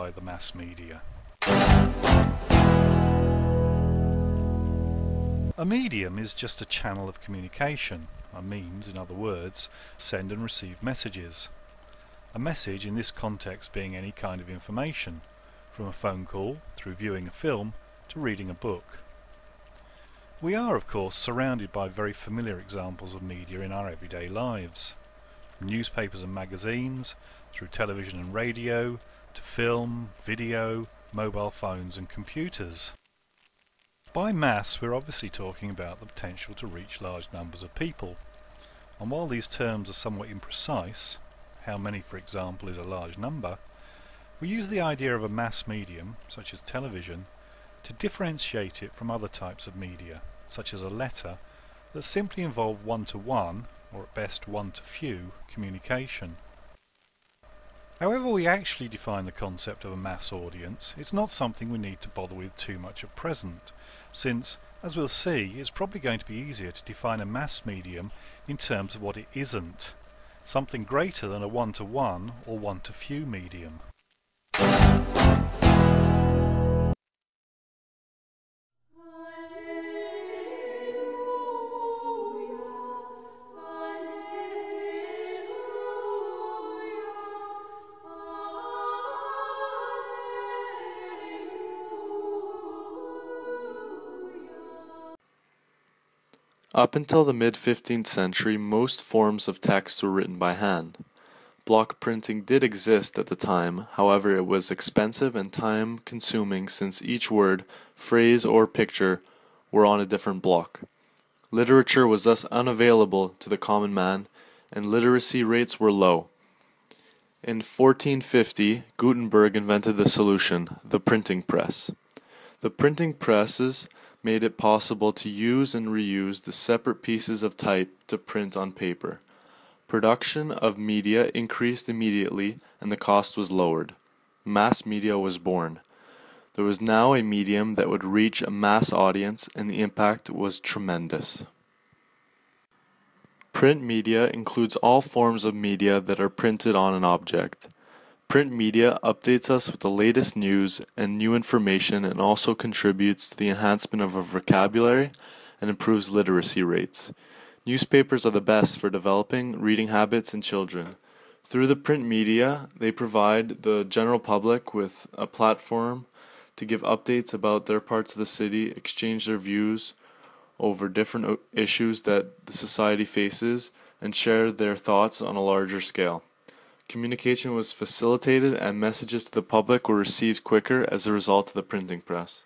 by the mass media. A medium is just a channel of communication, a means, in other words, send and receive messages. A message in this context being any kind of information, from a phone call, through viewing a film, to reading a book. We are, of course, surrounded by very familiar examples of media in our everyday lives. From newspapers and magazines, through television and radio, to film, video, mobile phones and computers. By mass, we're obviously talking about the potential to reach large numbers of people. And while these terms are somewhat imprecise, how many, for example, is a large number, we use the idea of a mass medium, such as television, to differentiate it from other types of media, such as a letter, that simply involve one-to-one, or at best one-to-few, communication. However we actually define the concept of a mass audience, it's not something we need to bother with too much at present, since, as we'll see, it's probably going to be easier to define a mass medium in terms of what it isn't, something greater than a one-to-one or one-to-few medium. Up until the mid-15th century, most forms of text were written by hand. Block printing did exist at the time, however it was expensive and time-consuming since each word, phrase, or picture were on a different block. Literature was thus unavailable to the common man, and literacy rates were low. In 1450, Gutenberg invented the solution, the printing press. The printing presses made it possible to use and reuse the separate pieces of type to print on paper. Production of media increased immediately and the cost was lowered. Mass media was born. There was now a medium that would reach a mass audience and the impact was tremendous. Print media includes all forms of media that are printed on an object. Print media updates us with the latest news and new information and also contributes to the enhancement of our vocabulary and improves literacy rates. Newspapers are the best for developing reading habits in children. Through the print media, they provide the general public with a platform to give updates about their parts of the city, exchange their views over different issues that the society faces, and share their thoughts on a larger scale. Communication was facilitated and messages to the public were received quicker as a result of the printing press.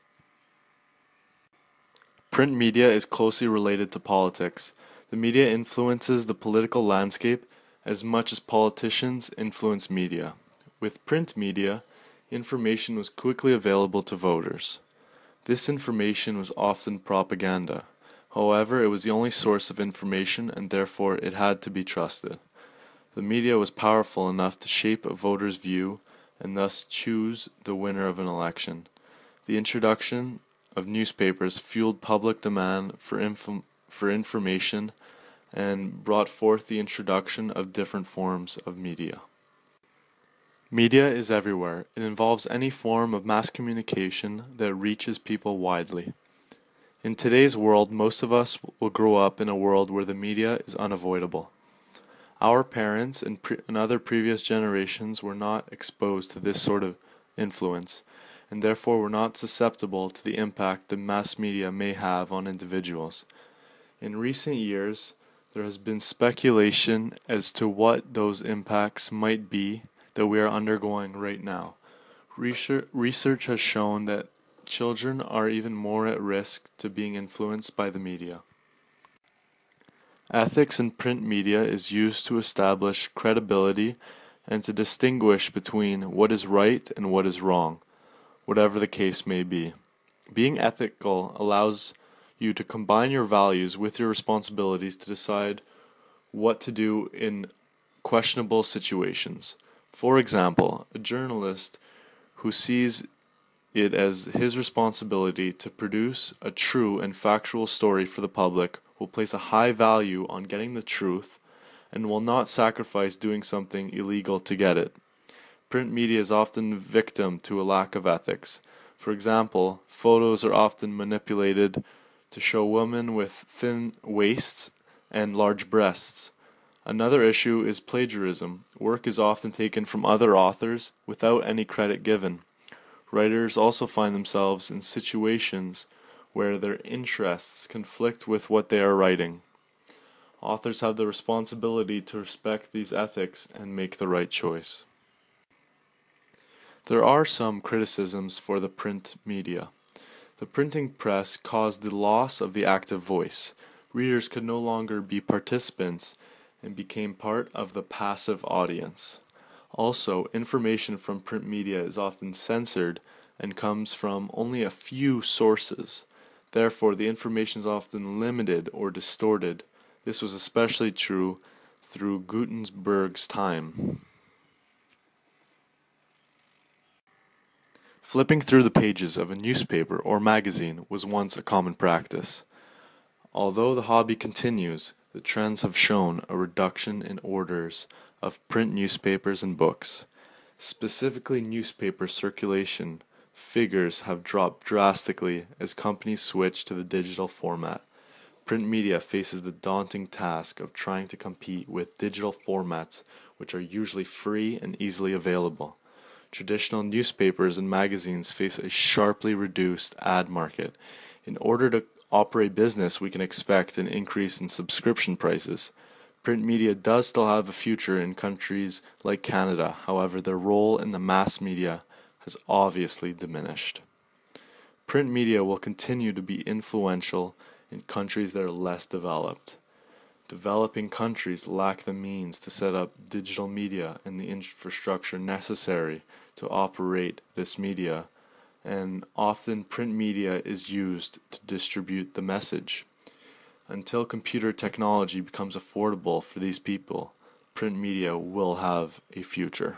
Print media is closely related to politics. The media influences the political landscape as much as politicians influence media. With print media, information was quickly available to voters. This information was often propaganda. However, it was the only source of information and therefore it had to be trusted. The media was powerful enough to shape a voter's view and thus choose the winner of an election. The introduction of newspapers fueled public demand for information and brought forth the introduction of different forms of media. Media is everywhere. It involves any form of mass communication that reaches people widely. In today's world, most of us will grow up in a world where the media is unavoidable. Our parents and other previous generations were not exposed to this sort of influence, and therefore were not susceptible to the impact the mass media may have on individuals. In recent years, there has been speculation as to what those impacts might be that we are undergoing right now. Research has shown that children are even more at risk to being influenced by the media. Ethics in print media is used to establish credibility and to distinguish between what is right and what is wrong, whatever the case may be. Being ethical allows you to combine your values with your responsibilities to decide what to do in questionable situations. For example, a journalist who sees it as his responsibility to produce a true and factual story for the public will place a high value on getting the truth and will not sacrifice doing something illegal to get it. print media is often victim to a lack of ethics. For example, photos are often manipulated to show women with thin waists and large breasts. Another issue is plagiarism. Work is often taken from other authors without any credit given. Writers also find themselves in situations where their interests conflict with what they are writing. Authors have the responsibility to respect these ethics and make the right choice. There are some criticisms for the print media. The printing press caused the loss of the active voice. Readers could no longer be participants and became part of the passive audience. Also, information from print media is often censored and comes from only a few sources. Therefore, the information is often limited or distorted. This was especially true through Gutenberg's time. Flipping through the pages of a newspaper or magazine was once a common practice. Although the hobby continues, the trends have shown a reduction in orders of print newspapers and books. Specifically, newspaper circulation figures have dropped drastically as companies switch to the digital format. Print media faces the daunting task of trying to compete with digital formats, which are usually free and easily available. Traditional newspapers and magazines face a sharply reduced ad market. In order to operate business, we can expect an increase in subscription prices. Print media does still have a future in countries like Canada, however, their role in the mass media has obviously diminished. Print media will continue to be influential in countries that are less developed. Developing countries lack the means to set up digital media and the infrastructure necessary to operate this media, and often print media is used to distribute the message. Until computer technology becomes affordable for these people, print media will have a future.